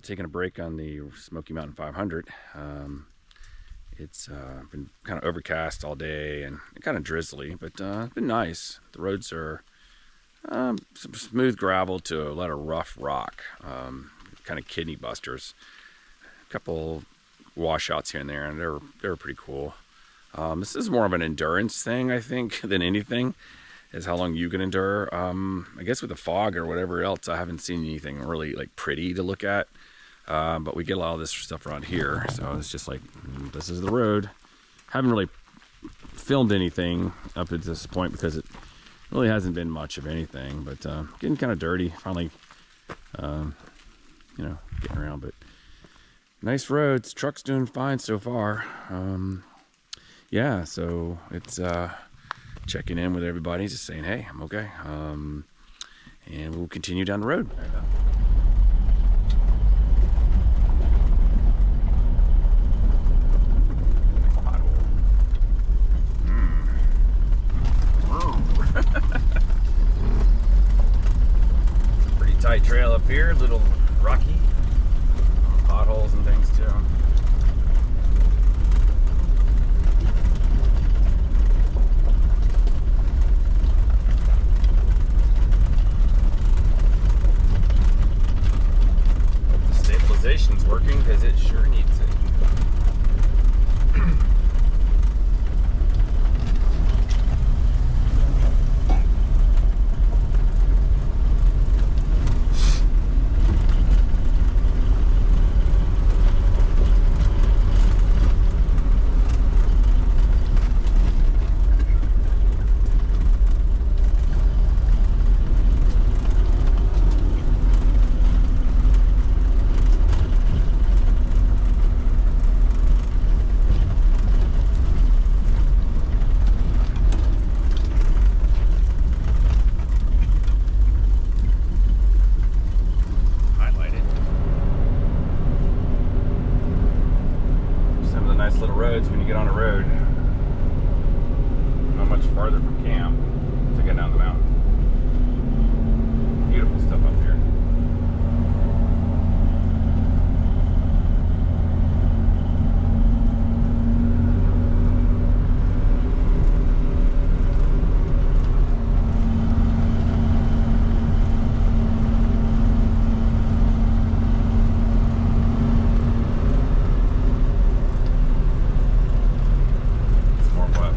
Taking a break on the Smoky Mountain 500. It's been kind of overcast all day and kind of drizzly, but it's been nice. The roads are some smooth gravel to a lot of rough rock, kind of kidney busters. A couple washouts here and there, and they're pretty cool. This is more of an endurance thing, I think, than anything. Is how long you can endure. I guess with the fog or whatever else, I haven't seen anything really like pretty to look at. But we get a lot of this stuff around here, so it's just like, this is the road. Haven't really filmed anything up at this point because it really hasn't been much of anything, but getting kind of dirty finally, you know, getting around. But nice roads, truck's doing fine so far. Yeah, so it's checking in with everybody, just saying, hey, I'm okay, and we'll continue down the road. Pretty tight trail up here, a little rocky, potholes and things too. Stabilization's working because it sure needs it. Little roads when you get on a road, not much farther from camp to get down the mountain. Beautiful stuff up here.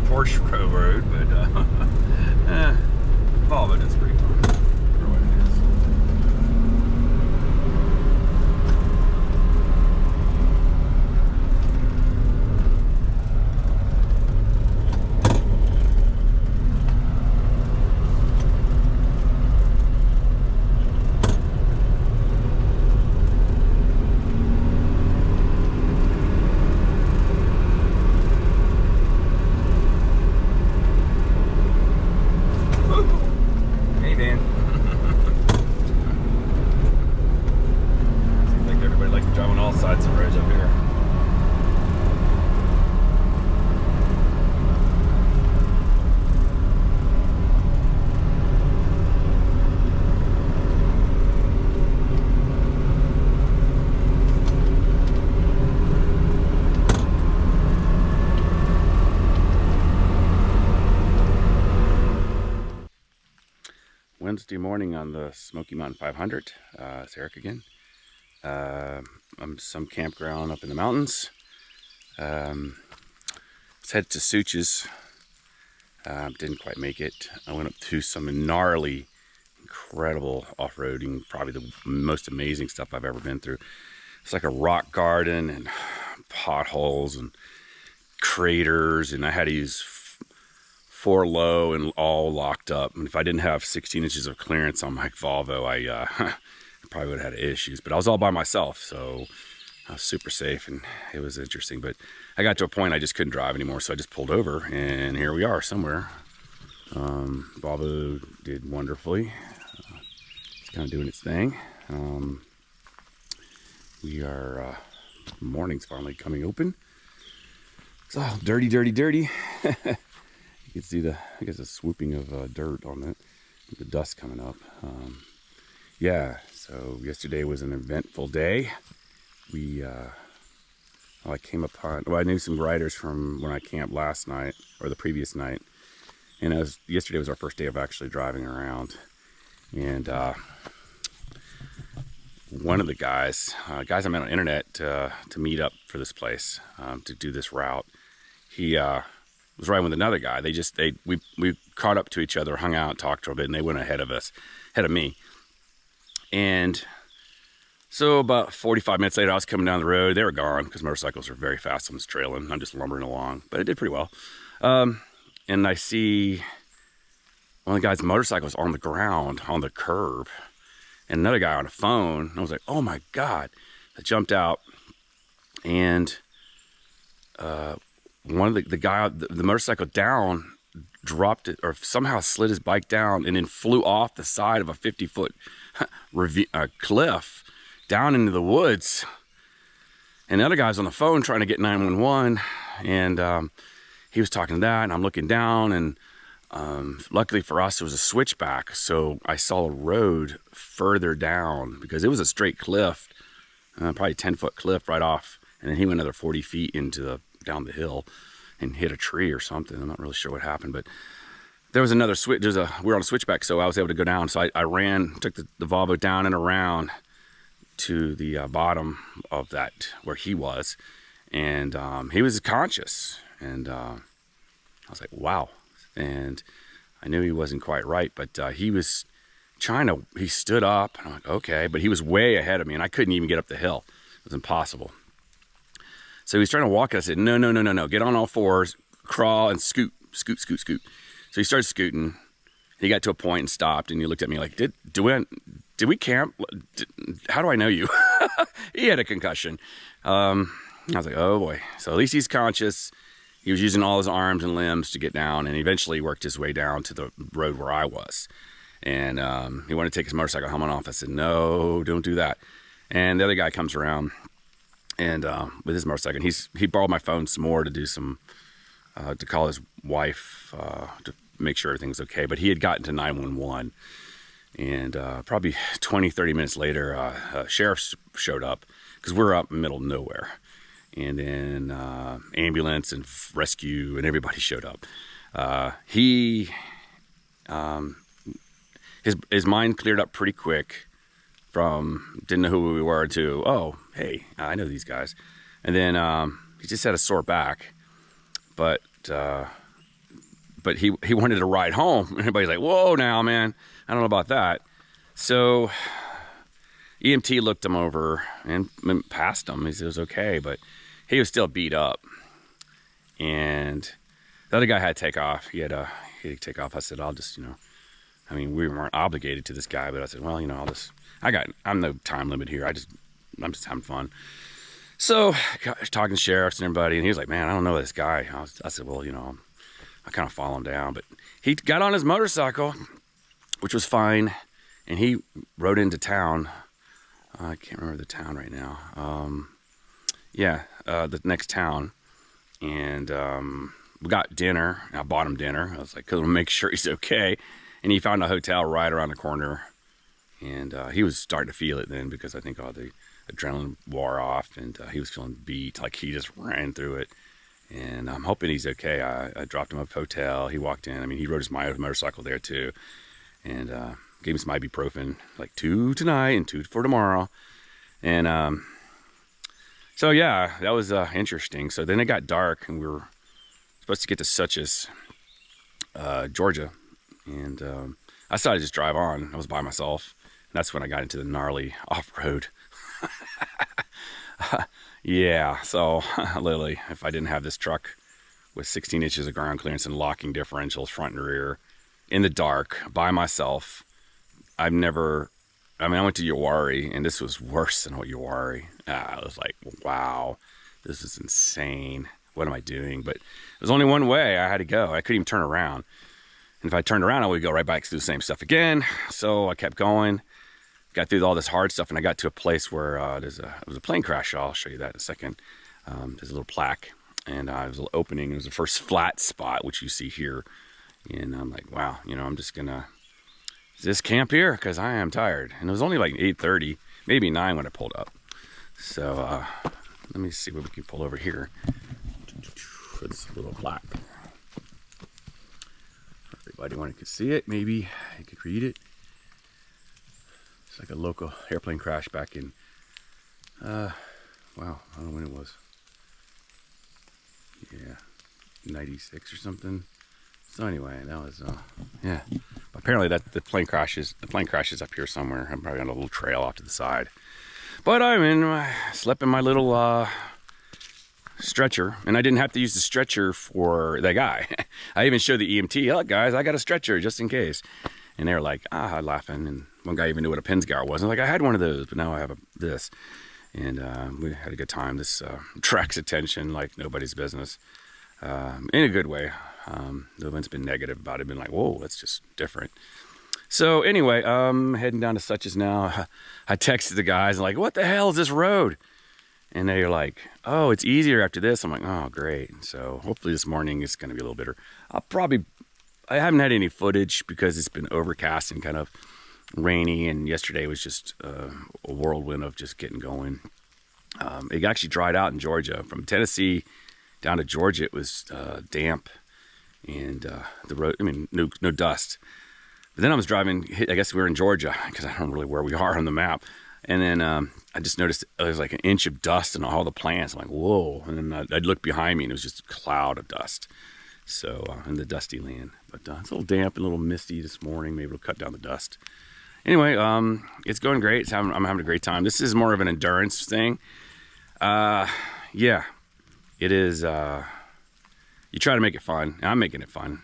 Porsche Road, but all of it is pretty fun for what it is. All sides of roads up here. Wednesday morning on the Smoky Mountain 500. It's Eric again. I'm some campground up in the mountains. Let's head to Suches. Didn't quite make it. I went up to some gnarly, incredible off-roading, probably the most amazing stuff I've ever been through. It's like a rock garden and potholes and craters, and I had to use 4 low and all locked up. And if I didn't have 16 inches of clearance on my Volvo, I probably would have had issues, but I was all by myself, so I was super safe, and it was interesting. But I got to a point I just couldn't drive anymore, so I just pulled over, and here we are somewhere. Volvo did wonderfully. It's kind of doing its thing. We are, morning's finally coming open. It's all dirty, dirty, dirty. You can see the swooping of dirt on it, the dust coming up. Yeah, So yesterday was an eventful day. I came upon, well, I knew some riders from when I camped last night, or the previous night. And yesterday was our first day of actually driving around. And one of the guys I met on the internet to meet up for this place, to do this route. He was riding with another guy. We caught up to each other, hung out, talked for a bit, and they went ahead of me. And so about 45 minutes later, I was coming down the road. They were gone because motorcycles are very fast on this trail, and I'm just lumbering along. But I did pretty well. And I see one of the guy's motorcycles on the ground on the curb, and another guy on a phone. And I was like, oh my God. I jumped out, and one of the guy, the motorcycle down, dropped it, or somehow slid his bike down and then flew off the side of a 50-foot cliff down into the woods. And the other guy's on the phone trying to get 911, and he was talking to that, and I'm looking down, and luckily for us, it was a switchback, so I saw a road further down, because it was a straight cliff, probably a 10-foot cliff right off, and then he went another 40 feet down the hill and hit a tree or something. I'm not really sure what happened, but there was another switch. We were on a switchback, so I was able to go down. So I ran, took the Volvo down and around to the bottom of that where he was, and he was conscious, and I was like, wow. And I knew he wasn't quite right, but he was he stood up, and I'm like, okay, but he was way ahead of me, and I couldn't even get up the hill. It was impossible. So he was trying to walk, and I said, no, get on all fours, crawl, and scoot. So he started scooting. He got to a point and stopped, and he looked at me like, did we camp? How do I know you? He had a concussion. I was like, oh boy. So at least he's conscious. He was using all his arms and limbs to get down, and eventually worked his way down to the road where I was. And he wanted to take his motorcycle helmet off. I said, no, don't do that. And the other guy comes around, and with his motorcycle, he borrowed my phone some more to do some, to call his wife to make sure everything's okay. But he had gotten to 911, and probably 20-30 minutes later, sheriff showed up, because we're up in the middle of nowhere. And then ambulance and rescue and everybody showed up. His mind cleared up pretty quick from didn't know who we were to, oh, hey, I know these guys. And then he just had a sore back, but he wanted to ride home. Everybody's like, whoa, now, man, I don't know about that. So EMT looked him over and passed him. He said it was okay, but he was still beat up. And the other guy had to take off. He had to take off. I said, I'll just, we weren't obligated to this guy, but I said, well, I'm no time limit here. I'm just having fun. So talking to sheriffs and everybody, and he was like, man, I don't know this guy. I said, well, I kind of follow him down, but he got on his motorcycle, which was fine. And he rode into town. I can't remember the town right now. The next town, and we got dinner. I bought him dinner. I was like, "Cause we'll make sure he's okay." And he found a hotel right around the corner, and he was starting to feel it then, because I think all the adrenaline wore off, and he was feeling beat, like he just ran through it. And I'm hoping he's okay. I dropped him up at the hotel. He walked in. He rode his motorcycle there too, and gave him some ibuprofen, like 2 tonight and 2 for tomorrow. And so yeah, that was interesting. So then it got dark, and we were supposed to get to Suches, Georgia, and I decided to just drive on. I was by myself, and that's when I got into the gnarly off-road. Yeah, so literally, if I didn't have this truck with 16 inches of ground clearance and locking differentials front and rear, in the dark, by myself, I went to Uwharrie, and this was worse than Uwharrie. I was like, wow, this is insane. What am I doing? But there's only one way I had to go. I couldn't even turn around. And if I turned around, I would go right back through the same stuff again. So I kept going, got through all this hard stuff, and I got to a place where it was a plane crash. I'll show you that in a second. There's a little plaque, and there was a little opening. It was the first flat spot, which you see here. And I'm like, wow, I'm just gonna just camp here because I am tired. And it was only like 8:30, maybe 9 when I pulled up. So let me see what we can pull over here for this little plaque. Everybody wanted to see it, maybe you could read it. It's like a local airplane crash back in, wow, I don't know when it was. Yeah, 96 or something. So anyway, that was, yeah. Apparently the plane crashes up here somewhere. I'm probably on a little trail off to the side. But I'm slept in my little stretcher, and I didn't have to use the stretcher for that guy. I even showed the EMT, look guys, I got a stretcher just in case. And they were like, laughing. And one guy even knew what a Pinsgauer was. And like, I had one of those, but now I have this. And we had a good time. This attracts attention like nobody's business, in a good way. No one's been negative about it, been like, whoa, that's just different. So anyway, heading down to Suches now. I texted the guys, and like, what the hell is this road? And they're like, oh, it's easier after this. I'm like, oh, great. So hopefully this morning is going to be a little better. I haven't had any footage because it's been overcast and kind of rainy, and yesterday was just a whirlwind of just getting going. It actually dried out in Georgia. From Tennessee down to Georgia, it was damp, and the road, I mean, no dust. But then I was driving, I guess we were in Georgia, because I don't really where we are on the map. And then I just noticed there was like an inch of dust on all the plants. I'm like, whoa. And then I'd look behind me, and it was just a cloud of dust. So, in the dusty land. But it's a little damp and a little misty this morning. Maybe it'll cut down the dust. Anyway, it's going great. I'm having a great time. This is more of an endurance thing. Yeah, it is. You try to make it fun. I'm making it fun.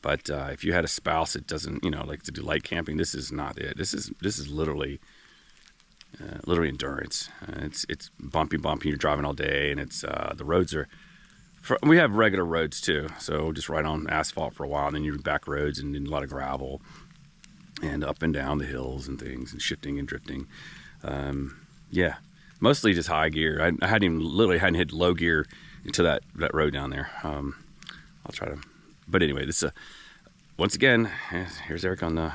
But if you had a spouse that doesn't, like to do light camping, this is not it. This is literally endurance. It's bumpy. You're driving all day, and it's the roads are. We have regular roads too, so just right on asphalt for a while, and then you're back roads and then a lot of gravel, and up and down the hills and things, and shifting and drifting. Yeah, mostly just high gear. I hadn't hit low gear into that road down there. I'll try to. But anyway, this once again, here's Eric on the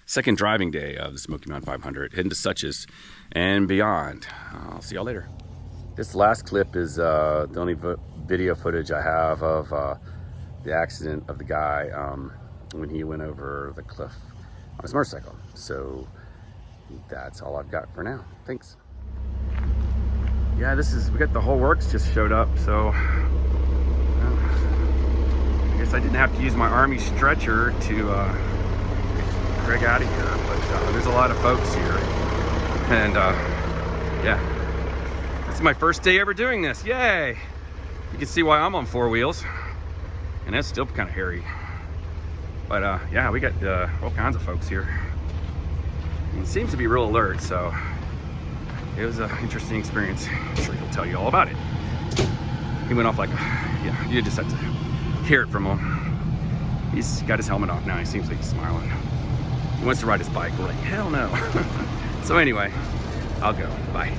second driving day of the Smoky Mountain 500, heading to Suches and beyond. I'll see y'all later. This last clip is the only video footage I have of the accident of the guy when he went over the cliff on his motorcycle. So that's all I've got for now. Thanks. Yeah, we got the whole works just showed up, so I guess I didn't have to use my army stretcher to get Greg out of here, but there's a lot of folks here, and yeah, this is my first day ever doing this. Yay! You can see why I'm on 4 wheels, and that's still kind of hairy, but yeah, we got all kinds of folks here. He seems to be real alert, so it was an interesting experience. I'm sure he'll tell you all about it. He went off like, yeah, you just have to hear it from him. He's got his helmet off now. He seems like he's smiling. He wants to ride his bike. We're like, hell no. So anyway, I'll go. Bye.